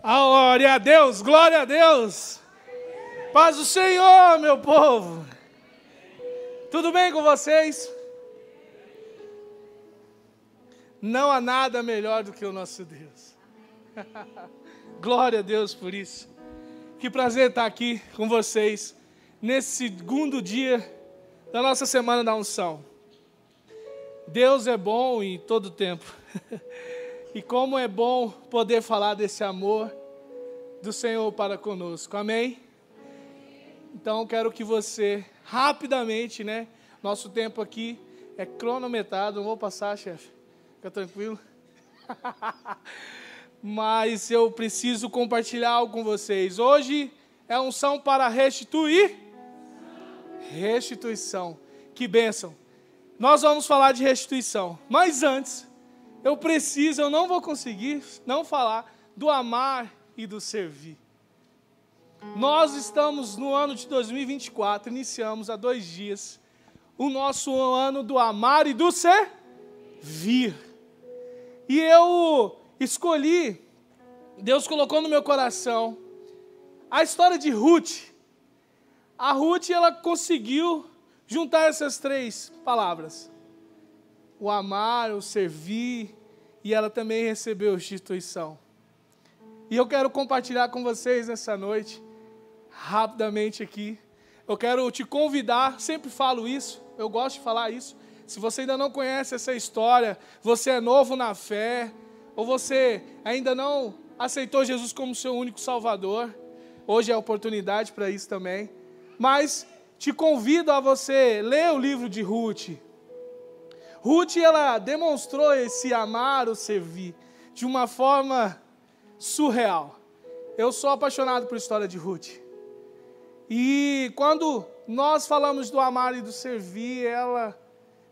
Glória a Deus, glória a Deus. Paz do Senhor, meu povo. Tudo bem com vocês? Não há nada melhor do que o nosso Deus. Glória a Deus por isso. Que prazer estar aqui com vocês nesse segundo dia da nossa Semana da Unção. Deus é bom em todo tempo. E como é bom poder falar desse amor do Senhor para conosco. Amém? Então quero que você rapidamente, nosso tempo aqui é cronometrado. Não vou passar, chefe. Fica tranquilo. Mas eu preciso compartilhar algo com vocês. Hoje é unção para restituir. Restituição. Que bênção. Nós vamos falar de restituição. Mas antes, eu não vou conseguir não falar do amar e do servir. Nós estamos no ano de 2024, iniciamos há 2 dias, o nosso ano do amar e do servir. E eu escolhi, Deus colocou no meu coração, a história de Ruth. A Ruth, ela conseguiu juntar essas 3 palavras. O amar, o servir, e ela também recebeu restituição. E eu quero compartilhar com vocês nessa noite, rapidamente aqui. Eu quero te convidar, sempre falo isso, eu gosto de falar isso. Se você ainda não conhece essa história, você é novo na fé, ou você ainda não aceitou Jesus como seu único Salvador, hoje é a oportunidade para isso também. Mas te convido a você ler o livro de Ruth. Ruth, ela demonstrou esse amar, o servir, de uma forma surreal. Eu sou apaixonado por história de Ruth. E quando nós falamos do amar e do servir, ela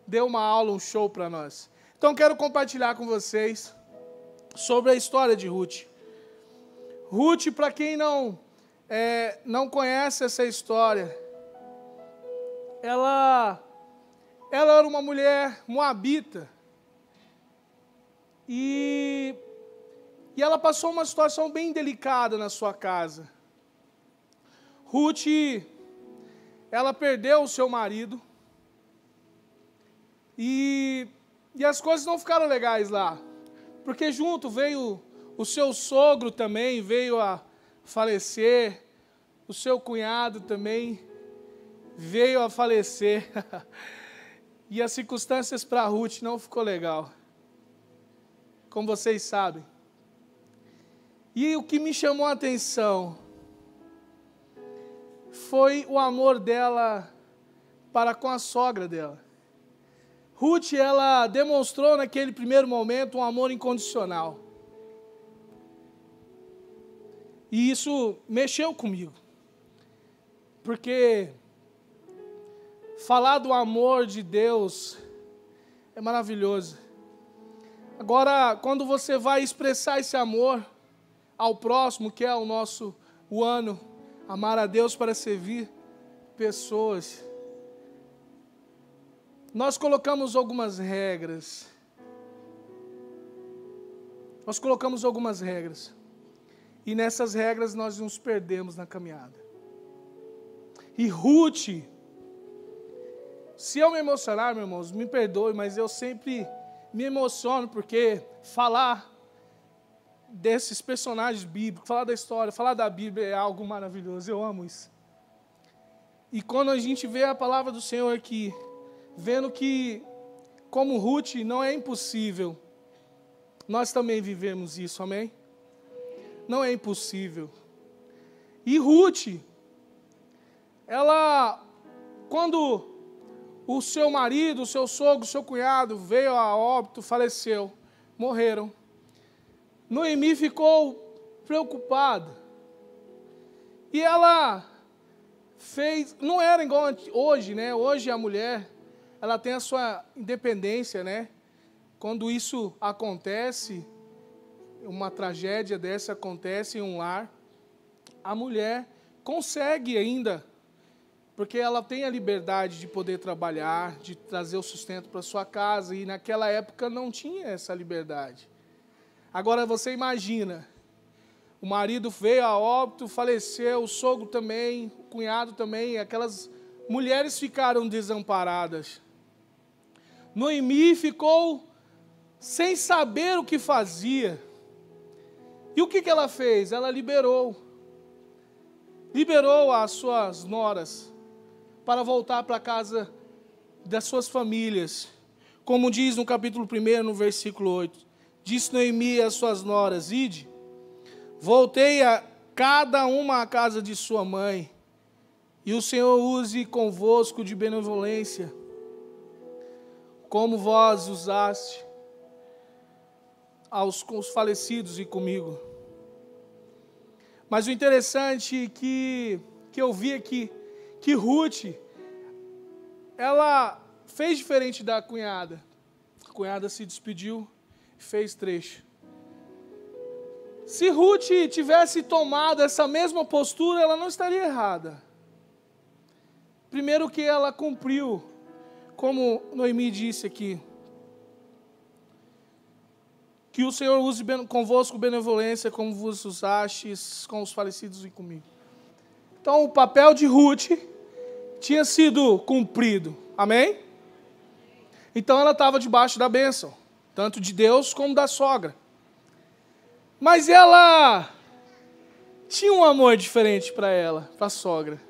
deu uma aula, um show para nós. Então quero compartilhar com vocês sobre a história de Ruth. Ruth, para quem não conhece essa história, ela era uma mulher moabita e ela passou uma situação bem delicada na sua casa. Ruth, ela perdeu o seu marido e as coisas não ficaram legais lá, porque junto veio o seu sogro também, veio a falecer, o seu cunhado também veio a falecer. E as circunstâncias para Ruth não ficou legal, como vocês sabem. E o que me chamou a atenção foi o amor dela para com a sogra dela. Ruth, ela demonstrou naquele primeiro momento um amor incondicional. E isso mexeu comigo, porque falar do amor de Deus é maravilhoso. Agora, quando você vai expressar esse amor ao próximo, que é o ano, amar a Deus para servir pessoas, nós colocamos algumas regras. E nessas regras nós nos perdemos na caminhada. E Ruth, se eu me emocionar, meus irmãos, me perdoe, mas eu sempre me emociono, porque falar desses personagens bíblicos, falar da história, falar da Bíblia é algo maravilhoso, eu amo isso. E quando a gente vê a palavra do Senhor aqui, vendo que, como Ruth, não é impossível, nós também vivemos isso, amém? Não é impossível. E Ruth, ela, quando o seu marido, o seu sogro, o seu cunhado veio a óbito, faleceu, morreram, Noemi ficou preocupada. E ela fez, não era igual hoje, Hoje a mulher, ela tem a sua independência, Quando isso acontece, uma tragédia dessa acontece em um lar, a mulher consegue ainda, porque ela tem a liberdade de poder trabalhar, de trazer o sustento para sua casa, e naquela época não tinha essa liberdade. Agora você imagina, O marido veio a óbito, faleceu, o sogro também, o cunhado também, aquelas mulheres ficaram desamparadas. Noemi ficou sem saber o que fazia. E o que ela fez? Ela liberou as suas noras para voltar para a casa das suas famílias. Como diz no capítulo 1, no versículo 8. Disse Noemi às suas noras: ide, voltei a cada uma à casa de sua mãe, e o Senhor use convosco de benevolência, como vós usaste com os falecidos e comigo. Mas o interessante que eu vi aqui, que Ruth, ela fez diferente da cunhada. A cunhada se despediu e fez trecho. Se Ruth tivesse tomado essa mesma postura, ela não estaria errada. Primeiro que ela cumpriu, como Noemi disse aqui, que o Senhor use convosco benevolência, como vos usastes com os falecidos e comigo. Então, o papel de Ruth tinha sido cumprido. Amém? Então, ela estava debaixo da bênção, tanto de Deus como da sogra. Mas ela tinha um amor diferente para ela, para a sogra.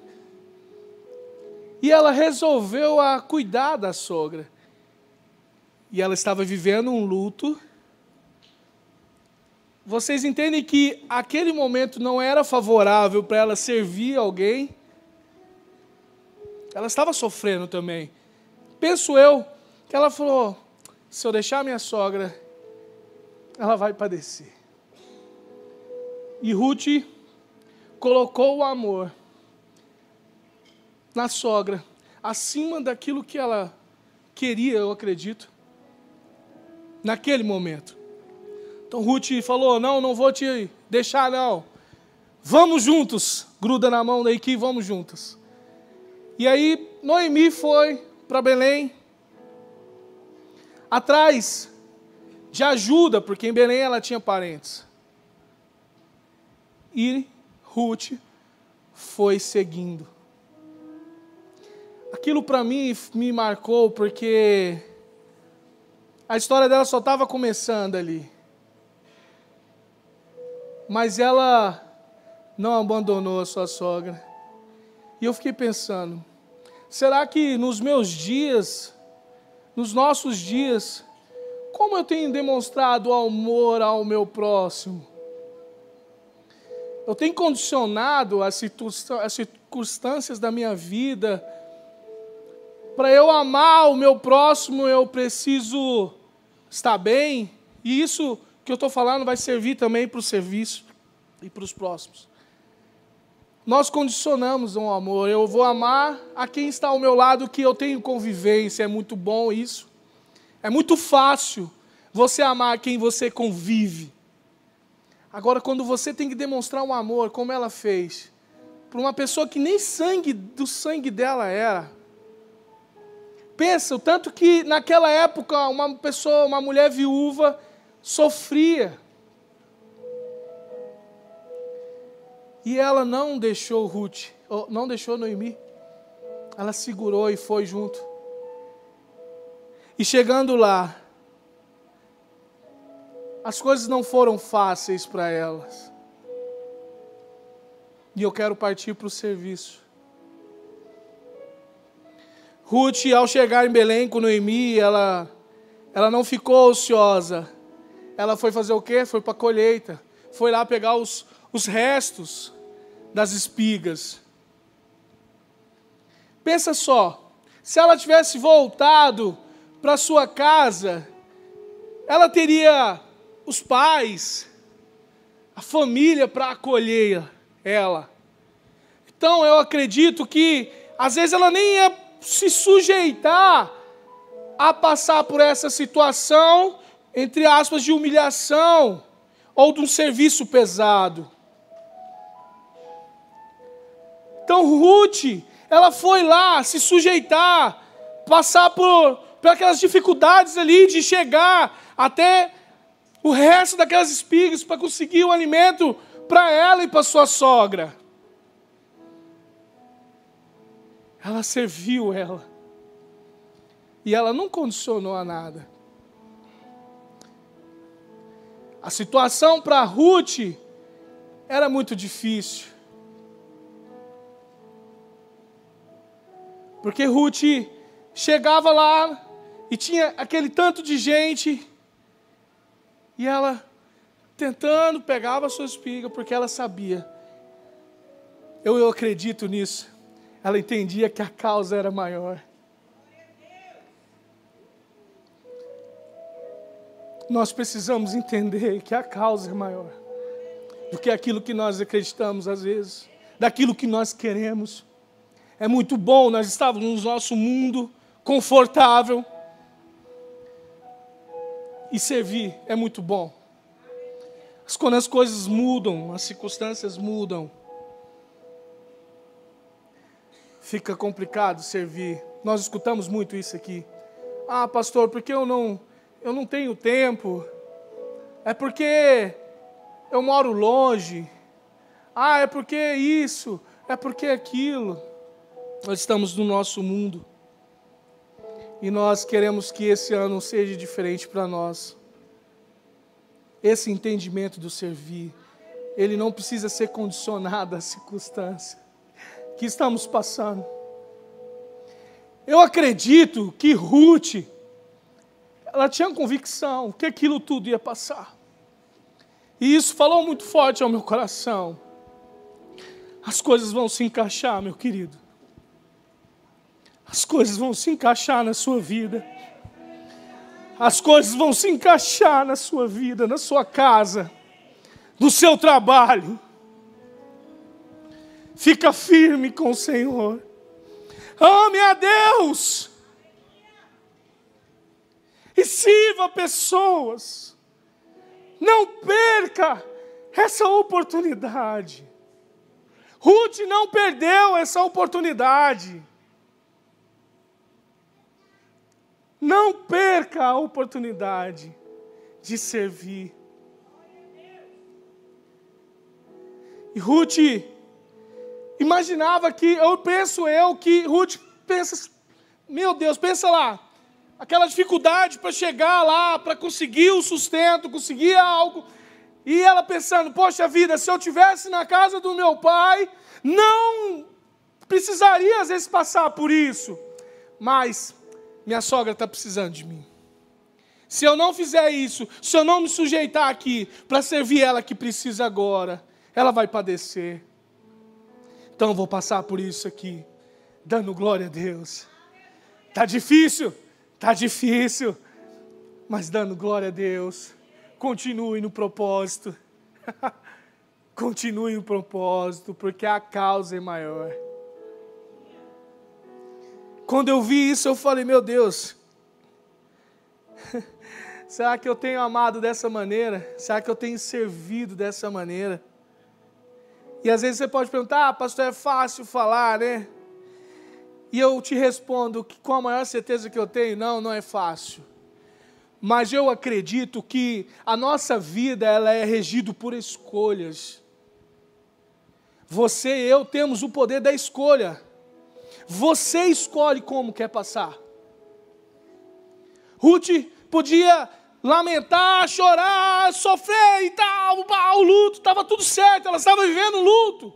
E ela resolveu cuidar da sogra. E ela estava vivendo um luto. Vocês entendem que aquele momento não era favorável para ela servir alguém? Ela estava sofrendo também. Penso eu que ela falou: se eu deixar minha sogra, ela vai padecer. E Ruth colocou o amor na sogra, acima daquilo que ela queria, eu acredito, naquele momento. Então Ruth falou: não vou te deixar não. Vamos juntos. Gruda na mão daí que vamos juntos. E aí Noemi foi para Belém, atrás de ajuda, porque em Belém ela tinha parentes. E Ruth foi seguindo. Aquilo para mim me marcou, porque a história dela só estava começando ali. Mas ela não abandonou a sua sogra. E eu fiquei pensando, será que nos meus dias, nos nossos dias, como eu tenho demonstrado amor ao meu próximo? Eu tenho condicionado as circunstâncias da minha vida. Para eu amar o meu próximo, eu preciso estar bem. E isso que eu estou falando vai servir também para o serviço e para os próximos. Nós condicionamos um amor. Eu vou amar a quem está ao meu lado, que eu tenho convivência. É muito bom isso. É muito fácil você amar quem você convive. Agora, quando você tem que demonstrar um amor, como ela fez, para uma pessoa que nem do sangue dela era. Pensa, o tanto que naquela época uma mulher viúva sofria. E ela não deixou Ruth, não deixou Noemi. Ela segurou e foi junto. E chegando lá, as coisas não foram fáceis para elas. E eu quero partir para o serviço. Ruth, ao chegar em Belém com Noemi, ela não ficou ociosa. Ela foi fazer o quê? Foi para a colheita. Foi lá pegar os restos das espigas. Pensa só, se ela tivesse voltado para sua casa, ela teria os pais, a família para acolher ela. Então eu acredito que às vezes ela nem ia se sujeitar a passar por essa situação, entre aspas, de humilhação ou de um serviço pesado. Então Ruth, ela foi lá se sujeitar, passar por aquelas dificuldades ali de chegar até o resto daquelas espigas para conseguir o alimento para ela e para sua sogra. Ela serviu ela. E ela não condicionou a nada. A situação para Ruth era muito difícil. Porque Ruth chegava lá e tinha aquele tanto de gente. E ela tentando, pegava a sua espiga, porque ela sabia. Eu acredito nisso. Ela entendia que a causa era maior. Nós precisamos entender que a causa é maior do que aquilo que nós acreditamos às vezes, daquilo que nós queremos. É muito bom nós estarmos no nosso mundo confortável e servir é muito bom. Quando as coisas mudam, as circunstâncias mudam, fica complicado servir. Nós escutamos muito isso aqui. Ah, pastor, porque eu não tenho tempo. É porque eu moro longe. Ah, é porque isso, é porque aquilo. Nós estamos no nosso mundo. E nós queremos que esse ano seja diferente para nós. Esse entendimento do servir, ele não precisa ser condicionado à circunstância que estamos passando. Eu acredito que Ruth, ela tinha convicção que aquilo tudo ia passar. E isso falou muito forte ao meu coração. As coisas vão se encaixar, meu querido. As coisas vão se encaixar na sua vida. As coisas vão se encaixar na sua vida, na sua casa, no seu trabalho. Fica firme com o Senhor. Ame a Deus. E sirva pessoas. Não perca essa oportunidade. Ruth não perdeu essa oportunidade. Não perca a oportunidade de servir. E Ruth imaginava que, que Ruth pensa, meu Deus, pensa lá, aquela dificuldade para chegar lá, para conseguir o sustento, conseguir algo, e ela pensando, poxa vida, se eu estivesse na casa do meu pai, não precisaria às vezes passar por isso, mas minha sogra está precisando de mim. Se eu não fizer isso, se eu não me sujeitar aqui para servir ela que precisa agora, ela vai padecer. Então eu vou passar por isso aqui, dando glória a Deus. Está difícil, mas dando glória a Deus. Continue no propósito. Continue no propósito, porque a causa é maior. Quando eu vi isso, eu falei, meu Deus, será que eu tenho amado dessa maneira? Será que eu tenho servido dessa maneira? E às vezes você pode perguntar, pastor, é fácil falar, né? E eu te respondo que com a maior certeza que eu tenho, não é fácil. Mas eu acredito que a nossa vida, ela é regida por escolhas. Você e eu temos o poder da escolha. Você escolhe como quer passar. Ruth podia lamentar, chorar, sofrer e tal, o luto, estava tudo certo, ela estava vivendo o luto.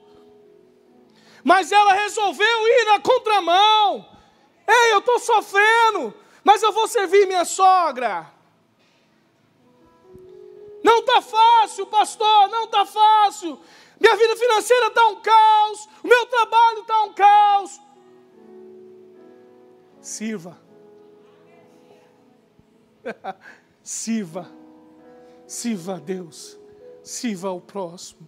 Mas ela resolveu ir na contramão. Ei, eu estou sofrendo, mas eu vou servir minha sogra. Não está fácil, pastor, não está fácil. Minha vida financeira está um caos, o meu trabalho está um caos. Sirva. Sirva a Deus, sirva ao próximo.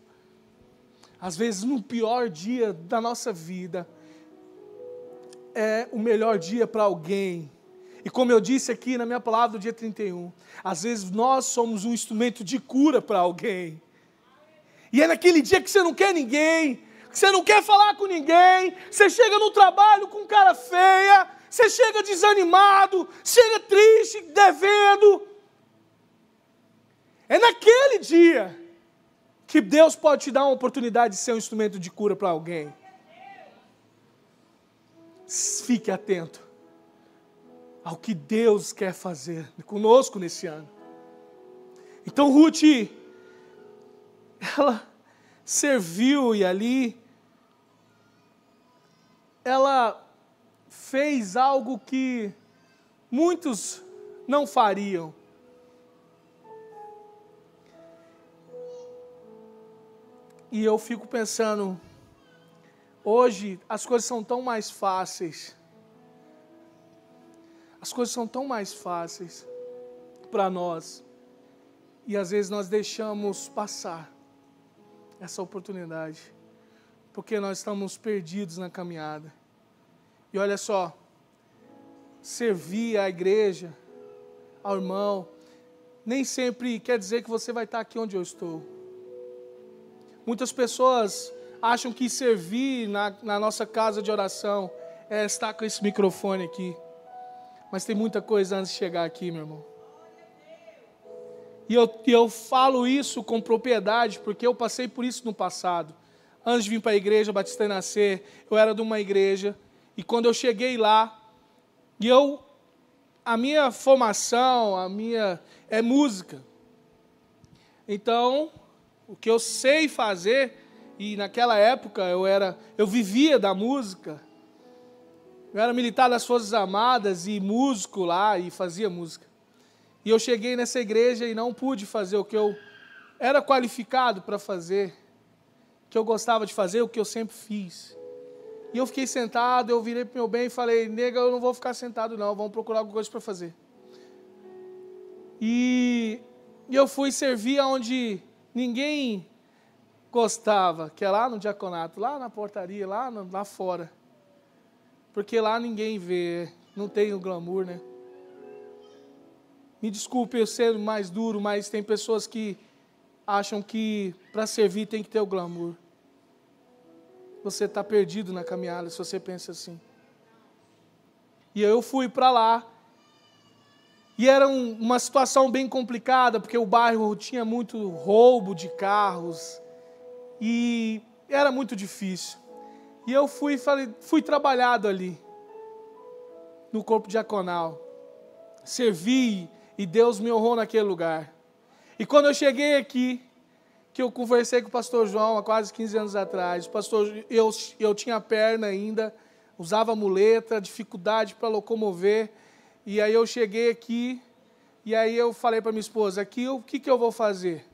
Às vezes no pior dia da nossa vida, é o melhor dia para alguém. E como eu disse aqui na minha palavra do dia 31, às vezes nós somos um instrumento de cura para alguém. E é naquele dia que você não quer ninguém, que você não quer falar com ninguém, você chega no trabalho com cara feia, você chega desanimado, chega triste, devendo. É naquele dia que Deus pode te dar uma oportunidade de ser um instrumento de cura para alguém. Fique atento ao que Deus quer fazer conosco nesse ano. Então Ruth, ela serviu e ali ela fez algo que muitos não fariam. E eu fico pensando, hoje as coisas são tão mais fáceis. As coisas são tão mais fáceis para nós. E às vezes nós deixamos passar essa oportunidade, porque nós estamos perdidos na caminhada. E olha só, servir à igreja, ao irmão, nem sempre quer dizer que você vai estar aqui onde eu estou. Muitas pessoas acham que servir na nossa casa de oração é estar com esse microfone aqui. Mas tem muita coisa antes de chegar aqui, meu irmão. E eu falo isso com propriedade, porque eu passei por isso no passado. Antes de vir para a igreja Batista e Nascer, eu era de uma igreja, e quando eu cheguei lá, a minha formação, é música. Então, o que eu sei fazer, e naquela época eu vivia da música, eu era militar das Forças Armadas e músico lá, e fazia música. E eu cheguei nessa igreja e não pude fazer o que eu era qualificado para fazer, o que eu gostava de fazer, o que eu sempre fiz. E eu fiquei sentado, eu virei para o meu bem e falei, nega, eu não vou ficar sentado não, vamos procurar alguma coisa para fazer. E eu fui servir onde ninguém gostava, que é lá no diaconato, lá na portaria, lá fora. Porque lá ninguém vê, não tem o glamour, né? Me desculpe eu ser mais duro, mas tem pessoas que acham que para servir tem que ter o glamour. Você está perdido na caminhada se você pensa assim. E eu fui para lá. E era uma situação bem complicada, porque o bairro tinha muito roubo de carros. E era muito difícil. E eu fui trabalhado ali, no corpo diaconal. Servi e Deus me honrou naquele lugar. E quando eu cheguei aqui, que eu conversei com o pastor João há quase 15 anos atrás, eu tinha perna ainda, usava muleta, dificuldade para locomover, e aí eu cheguei aqui, e aí eu falei para minha esposa, aqui o que eu vou fazer?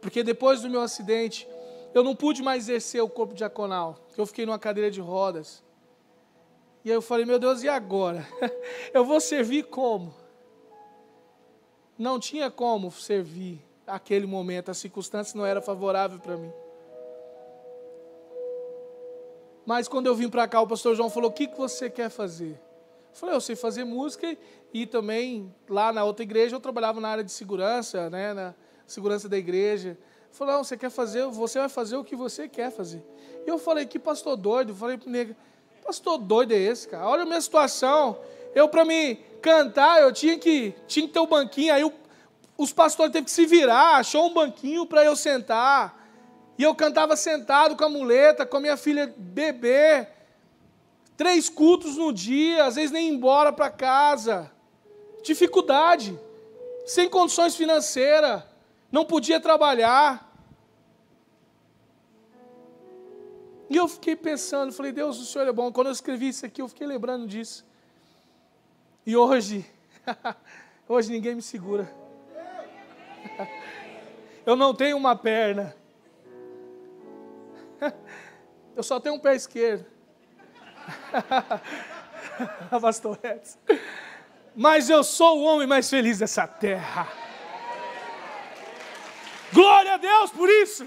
Porque depois do meu acidente, eu não pude mais exercer o corpo diaconal, porque eu fiquei numa cadeira de rodas. E aí eu falei, meu Deus, e agora? Eu vou servir como? Não tinha como servir naquele momento, a circunstância não era favorável para mim. Mas quando eu vim para cá, o pastor João falou, o que você quer fazer? Eu falei, eu sei fazer música e também lá na outra igreja eu trabalhava na área de segurança, né, na segurança da igreja. Ele falou, não, você vai fazer o que você quer fazer. E eu falei, que pastor doido. Eu falei para o nega, pastor doido é esse, cara? Olha a minha situação. Para me cantar, eu tinha que ter um banquinho. Aí os pastores teve que se virar, achou um banquinho para eu sentar. E eu cantava sentado com a muleta, com a minha filha bebê. 3 cultos no dia, às vezes nem ir embora para casa. Dificuldade. Sem condições financeiras. Não podia trabalhar. E eu fiquei pensando, falei, Deus, o Senhor é bom. Quando eu escrevi isso aqui, eu fiquei lembrando disso. E hoje ninguém me segura. Eu não tenho uma perna. Eu só tenho um pé esquerdo. Pastor Edson. Mas eu sou o homem mais feliz dessa terra. Glória a Deus por isso.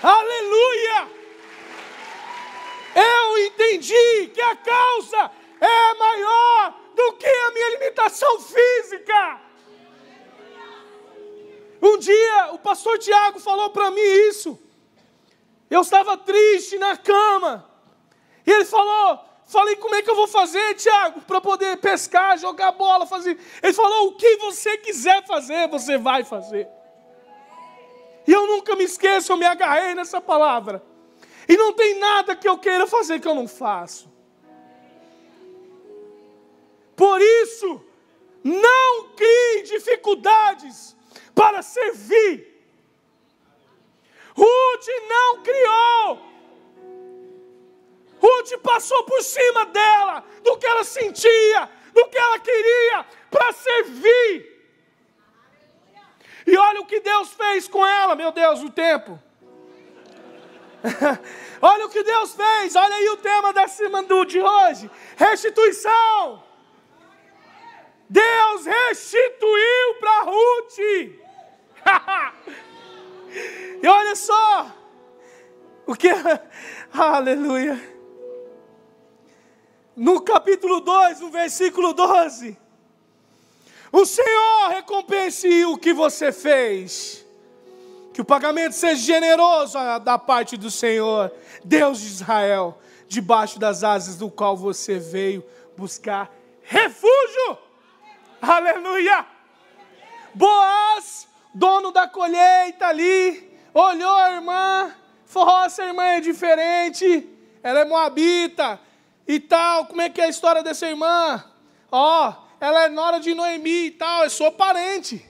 Aleluia. Eu entendi que a causa é maior do que a minha limitação física. Um dia o pastor Tiago falou para mim isso. Eu estava triste na cama. E ele falei, como é que eu vou fazer, Tiago, para poder pescar, jogar bola, fazer. Ele falou, o que você quiser fazer, você vai fazer. E eu nunca me esqueço, eu me agarrei nessa palavra. E não tem nada que eu queira fazer que eu não faço. Por isso, não crie dificuldades para servir. Ruth não criou. Ruth passou por cima dela, do que ela sentia, do que ela queria, para servir. E olha o que Deus fez com ela, meu Deus, o tempo. Olha o que Deus fez, olha aí o tema de hoje, restituição. Deus restituiu para Ruth. E olha só, o que, aleluia. No capítulo 2, no versículo 12. O Senhor recompense o que você fez. Que o pagamento seja generoso da parte do Senhor, Deus de Israel, debaixo das asas do qual você veio buscar refúgio. Aleluia! Boaz, dono da colheita ali, olhou a irmã, falou, essa irmã é diferente, ela é moabita e tal, como é que é a história dessa irmã? Ela é nora de Noemi e tal, eu sou parente.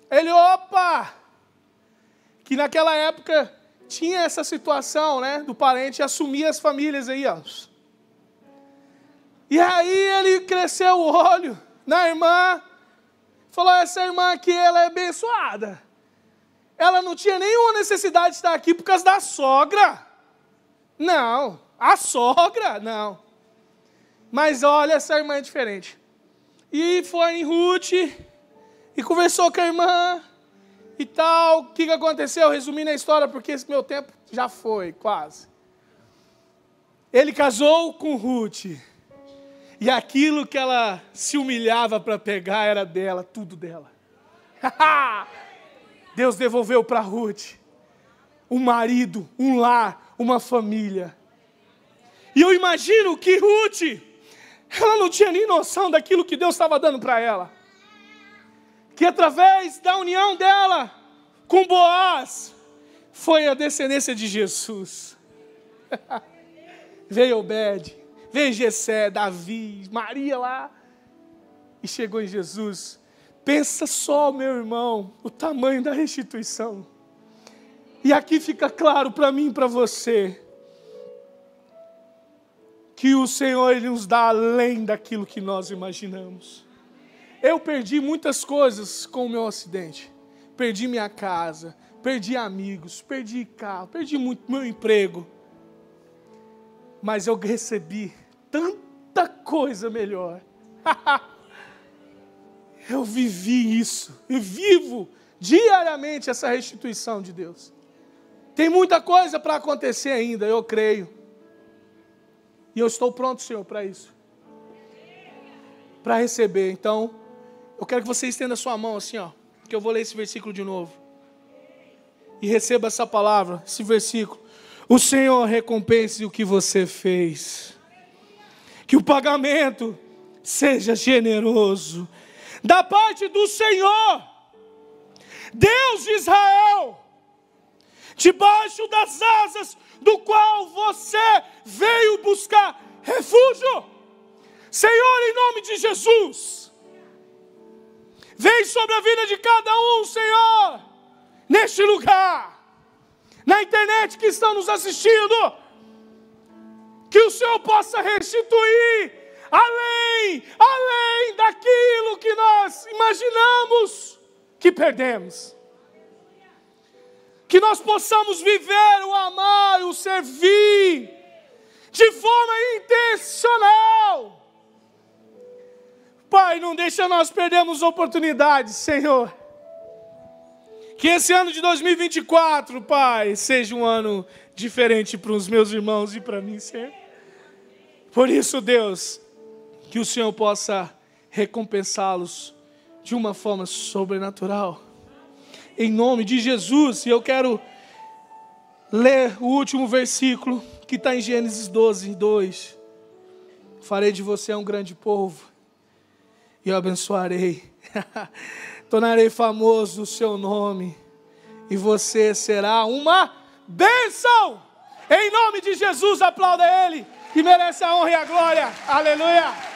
Ele, opa! Que naquela época tinha essa situação, né, do parente assumir as famílias aí, ó. E aí ele cresceu o olho na irmã, falou, essa irmã aqui, ela é abençoada. Ela não tinha nenhuma necessidade de estar aqui por causa da sogra. Não, a sogra, não. Mas olha, essa irmã é diferente. E foi em Ruth, e conversou com a irmã, e tal. O que aconteceu? Resumindo a história, porque esse meu tempo já foi, quase. Ele casou com Ruth. E aquilo que ela se humilhava para pegar era dela, tudo dela. Deus devolveu para Ruth um marido, um lar, uma família. E eu imagino que Ruth, ela não tinha nem noção daquilo que Deus estava dando para ela. Que através da união dela com Boaz, foi a descendência de Jesus. Veio Obed, veio Jessé, Davi, Maria lá, e chegou em Jesus. Pensa só, meu irmão, o tamanho da restituição. E aqui fica claro para mim e para você, que o Senhor Ele nos dá além daquilo que nós imaginamos. Eu perdi muitas coisas com o meu acidente. Perdi minha casa, perdi amigos, perdi carro, perdi muito meu emprego. Mas eu recebi tanta coisa melhor. Eu vivi isso, eu vivo diariamente essa restituição de Deus. Tem muita coisa para acontecer ainda, eu creio. E eu estou pronto, Senhor, para isso. Para receber. Então, eu quero que você estenda a sua mão assim, ó. Que eu vou ler esse versículo de novo. E receba essa palavra, esse versículo. O Senhor recompense o que você fez. Que o pagamento seja generoso. Da parte do Senhor, Deus de Israel, debaixo das asas do qual você veio buscar refúgio. Senhor, em nome de Jesus, vem sobre a vida de cada um, Senhor, neste lugar, na internet que estão nos assistindo, que o Senhor possa restituir além daquilo que nós imaginamos que perdemos. Que nós possamos viver o amar, o servir, de forma intencional. Pai, não deixa nós perdermos oportunidades, Senhor. Que esse ano de 2024, Pai, seja um ano diferente para os meus irmãos e para mim, Senhor. Por isso, Deus, que o Senhor possa recompensá-los de uma forma sobrenatural. Em nome de Jesus. E eu quero ler o último versículo que está em Gênesis 12, 2. Farei de você um grande povo e o abençoarei. Tornarei famoso o seu nome e você será uma bênção. Em nome de Jesus, aplauda Ele, que merece a honra e a glória. Aleluia.